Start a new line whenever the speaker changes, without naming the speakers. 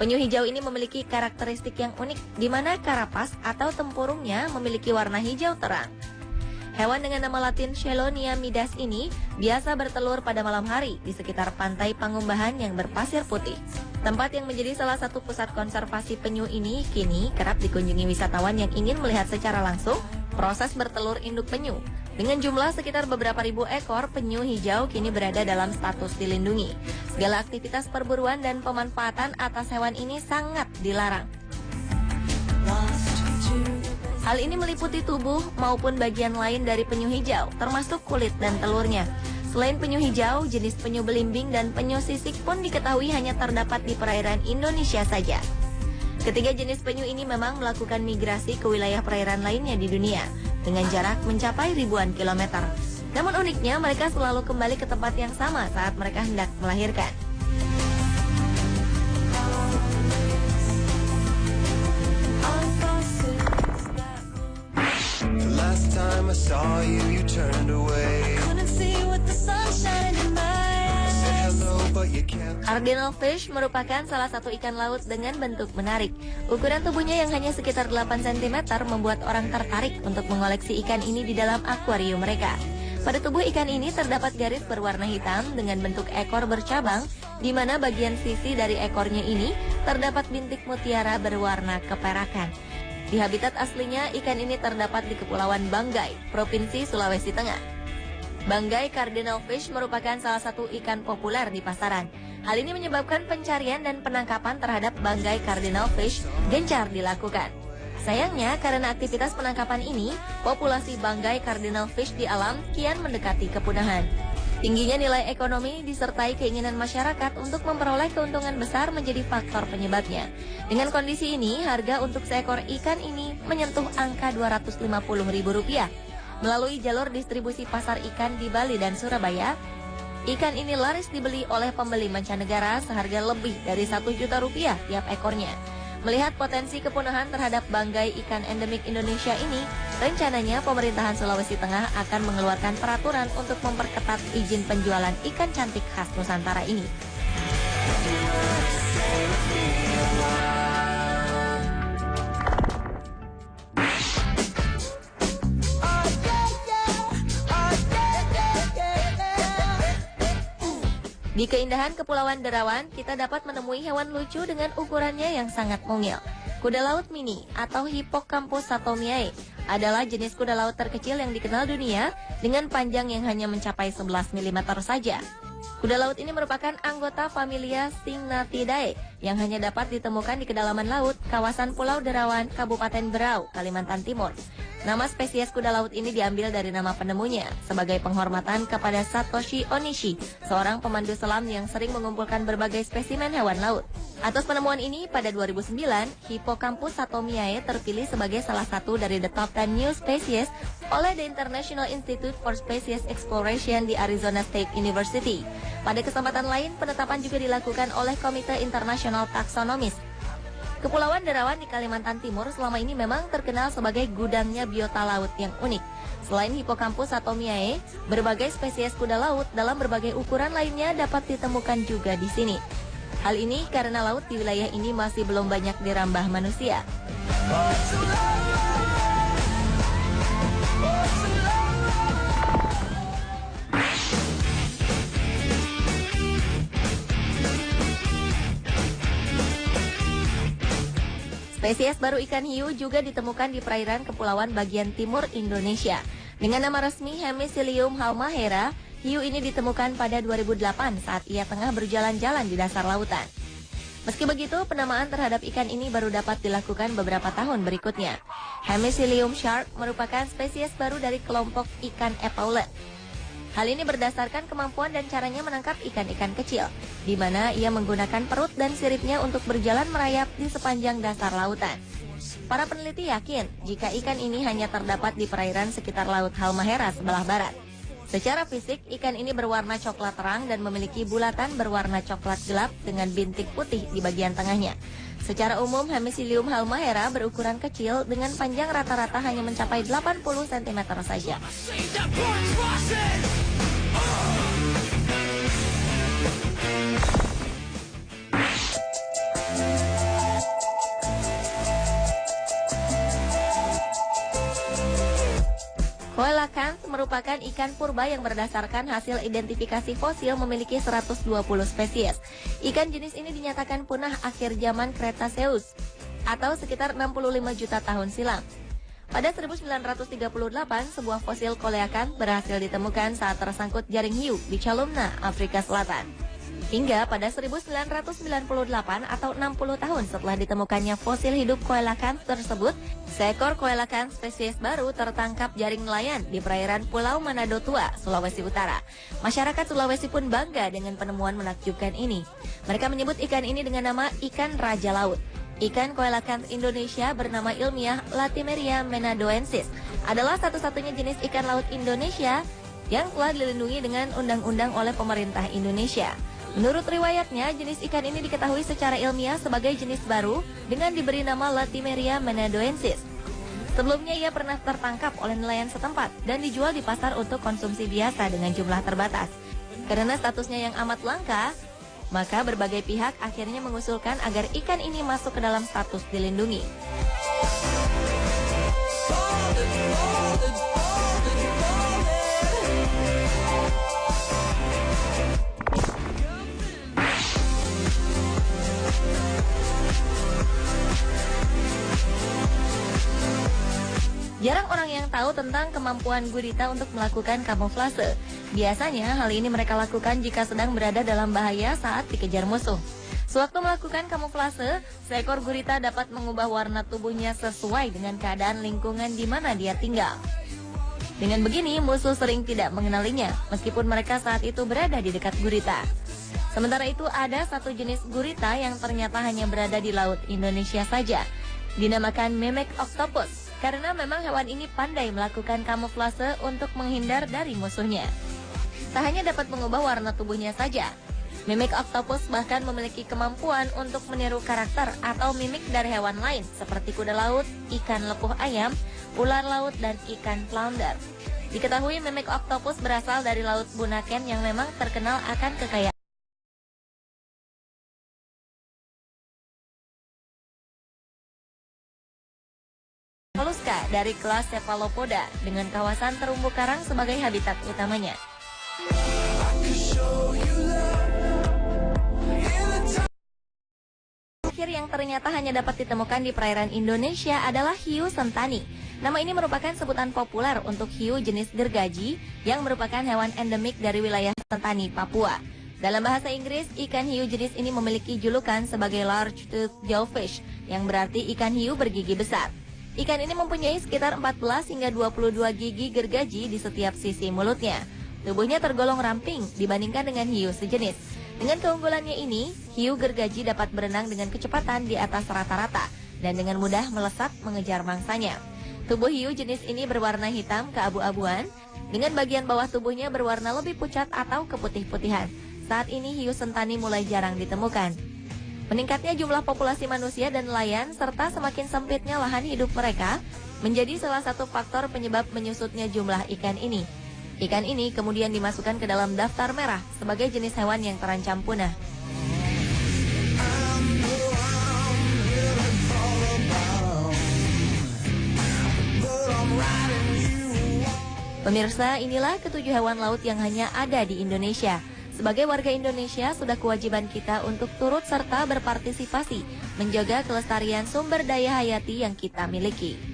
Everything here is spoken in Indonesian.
Penyu hijau ini memiliki karakteristik yang unik, di mana karapas atau tempurungnya memiliki warna hijau terang. Hewan dengan nama latin Chelonia midas ini biasa bertelur pada malam hari di sekitar pantai Pangumbahan yang berpasir putih. Tempat yang menjadi salah satu pusat konservasi penyu ini kini kerap dikunjungi wisatawan yang ingin melihat secara langsung proses bertelur induk penyu. Dengan jumlah sekitar beberapa ribu ekor, penyu hijau kini berada dalam status dilindungi. Segala aktivitas perburuan dan pemanfaatan atas hewan ini sangat dilarang. Hal ini meliputi tubuh maupun bagian lain dari penyu hijau, termasuk kulit dan telurnya. Selain penyu hijau, jenis penyu belimbing dan penyu sisik pun diketahui hanya terdapat di perairan Indonesia saja. Ketiga jenis penyu ini memang melakukan migrasi ke wilayah perairan lainnya di dunia dengan jarak mencapai ribuan kilometer. Namun uniknya mereka selalu kembali ke tempat yang sama saat mereka hendak melahirkan. Cardinal fish merupakan salah satu ikan laut dengan bentuk menarik. Ukuran tubuhnya yang hanya sekitar 8 cm membuat orang tertarik untuk mengoleksi ikan ini di dalam akuarium mereka. Pada tubuh ikan ini terdapat garis berwarna hitam dengan bentuk ekor bercabang, di mana bagian sisi dari ekornya ini terdapat bintik mutiara berwarna keperakan. Di habitat aslinya, ikan ini terdapat di Kepulauan Banggai, Provinsi Sulawesi Tengah. Banggai cardinal fish merupakan salah satu ikan populer di pasaran. Hal ini menyebabkan pencarian dan penangkapan terhadap Banggai cardinal fish gencar dilakukan. Sayangnya, karena aktivitas penangkapan ini, populasi Banggai cardinal fish di alam kian mendekati kepunahan. Tingginya nilai ekonomi disertai keinginan masyarakat untuk memperoleh keuntungan besar menjadi faktor penyebabnya. Dengan kondisi ini, harga untuk seekor ikan ini menyentuh angka Rp250.000. Melalui jalur distribusi pasar ikan di Bali dan Surabaya, ikan ini laris dibeli oleh pembeli mancanegara seharga lebih dari Rp1 juta tiap ekornya. Melihat potensi kepunahan terhadap banggai ikan endemik Indonesia ini, rencananya pemerintahan Sulawesi Tengah akan mengeluarkan peraturan untuk memperketat izin penjualan ikan cantik khas Nusantara ini. Di keindahan Kepulauan Derawan, kita dapat menemui hewan lucu dengan ukurannya yang sangat mungil. Kuda laut mini atau Hippocampus satomiae adalah jenis kuda laut terkecil yang dikenal dunia dengan panjang yang hanya mencapai 11 mm saja. Kuda laut ini merupakan anggota familia Syngnathidae yang hanya dapat ditemukan di kedalaman laut, kawasan Pulau Derawan, Kabupaten Berau, Kalimantan Timur. Nama spesies kuda laut ini diambil dari nama penemunya sebagai penghormatan kepada Satoshi Onishi, seorang pemandu selam yang sering mengumpulkan berbagai spesimen hewan laut. Atas penemuan ini, pada 2009, Hippocampus satomiae terpilih sebagai salah satu dari the top 10 new species oleh the International Institute for Species Exploration di Arizona State University. Pada kesempatan lain, penetapan juga dilakukan oleh Komite Internasional Taksonomis. Kepulauan Derawan di Kalimantan Timur selama ini memang terkenal sebagai gudangnya biota laut yang unik. Selain Hippocampus satomiae, berbagai spesies kuda laut dalam berbagai ukuran lainnya dapat ditemukan juga di sini. Hal ini karena laut di wilayah ini masih belum banyak dirambah manusia. Spesies baru ikan hiu juga ditemukan di perairan kepulauan bagian timur Indonesia. Dengan nama resmi Hemicillium halmahera, hiu ini ditemukan pada 2008 saat ia tengah berjalan-jalan di dasar lautan. Meski begitu, penamaan terhadap ikan ini baru dapat dilakukan beberapa tahun berikutnya. Hemicillium shark merupakan spesies baru dari kelompok ikan epaulet. Hal ini berdasarkan kemampuan dan caranya menangkap ikan-ikan kecil, di mana ia menggunakan perut dan siripnya untuk berjalan merayap di sepanjang dasar lautan. Para peneliti yakin jika ikan ini hanya terdapat di perairan sekitar Laut Halmahera sebelah barat. Secara fisik, ikan ini berwarna coklat terang dan memiliki bulatan berwarna coklat gelap dengan bintik putih di bagian tengahnya. Secara umum, Hemicillium halmahera berukuran kecil dengan panjang rata-rata hanya mencapai 80 cm saja. coelacanth merupakan ikan purba yang berdasarkan hasil identifikasi fosil memiliki 120 spesies. Ikan jenis ini dinyatakan punah akhir zaman Cretaceous atau sekitar 65 juta tahun silam. Pada 1938, sebuah fosil coelacanth berhasil ditemukan saat tersangkut jaring hiu di Calumna, Afrika Selatan. Hingga pada 1998 atau 60 tahun setelah ditemukannya fosil hidup coelacanth tersebut, seekor coelacanth spesies baru tertangkap jaring nelayan di perairan Pulau Manado Tua, Sulawesi Utara. Masyarakat Sulawesi pun bangga dengan penemuan menakjubkan ini. Mereka menyebut ikan ini dengan nama ikan raja laut. Ikan coelacanth Indonesia bernama ilmiah Latimeria menadoensis adalah satu-satunya jenis ikan laut Indonesia yang telah dilindungi dengan undang-undang oleh pemerintah Indonesia. Menurut riwayatnya, jenis ikan ini diketahui secara ilmiah sebagai jenis baru dengan diberi nama Latimeria menadoensis. Sebelumnya ia pernah tertangkap oleh nelayan setempat dan dijual di pasar untuk konsumsi biasa dengan jumlah terbatas. Karena statusnya yang amat langka, maka berbagai pihak akhirnya mengusulkan agar ikan ini masuk ke dalam status dilindungi. Jarang orang yang tahu tentang kemampuan gurita untuk melakukan kamuflase. Biasanya hal ini mereka lakukan jika sedang berada dalam bahaya saat dikejar musuh. Sewaktu melakukan kamuflase, seekor gurita dapat mengubah warna tubuhnya sesuai dengan keadaan lingkungan di mana dia tinggal. Dengan begini, musuh sering tidak mengenalinya, meskipun mereka saat itu berada di dekat gurita. Sementara itu, ada satu jenis gurita yang ternyata hanya berada di laut Indonesia saja. Dinamakan memek octopus. Karena memang hewan ini pandai melakukan kamuflase untuk menghindar dari musuhnya. Tak hanya dapat mengubah warna tubuhnya saja, memek octopus bahkan memiliki kemampuan untuk meniru karakter atau mimik dari hewan lain seperti kuda laut, ikan lepuh ayam, ular laut, dan ikan flounder. Diketahui memek octopus berasal dari Laut Bunaken yang memang terkenal akan kekayaan moluska dari kelas Cephalopoda dengan kawasan terumbu karang sebagai habitat utamanya. Terakhir yang ternyata hanya dapat ditemukan di perairan Indonesia adalah hiu sentani. Nama ini merupakan sebutan populer untuk hiu jenis gergaji yang merupakan hewan endemik dari wilayah Sentani, Papua. Dalam bahasa Inggris, ikan hiu jenis ini memiliki julukan sebagai large-toothed jawfish, yang berarti ikan hiu bergigi besar. Ikan ini mempunyai sekitar 14 hingga 22 gigi gergaji di setiap sisi mulutnya. Tubuhnya tergolong ramping dibandingkan dengan hiu sejenis. Dengan keunggulannya ini, hiu gergaji dapat berenang dengan kecepatan di atas rata-rata dan dengan mudah melesat mengejar mangsanya. Tubuh hiu jenis ini berwarna hitam keabu-abuan, dengan bagian bawah tubuhnya berwarna lebih pucat atau keputih-putihan. Saat ini hiu sentani mulai jarang ditemukan. Meningkatnya jumlah populasi manusia dan nelayan serta semakin sempitnya lahan hidup mereka menjadi salah satu faktor penyebab menyusutnya jumlah ikan ini. Ikan ini kemudian dimasukkan ke dalam daftar merah sebagai jenis hewan yang terancam punah. Pemirsa, inilah ketujuh hewan laut yang hanya ada di Indonesia. Sebagai warga Indonesia, sudah kewajiban kita untuk turut serta berpartisipasi menjaga kelestarian sumber daya hayati yang kita miliki.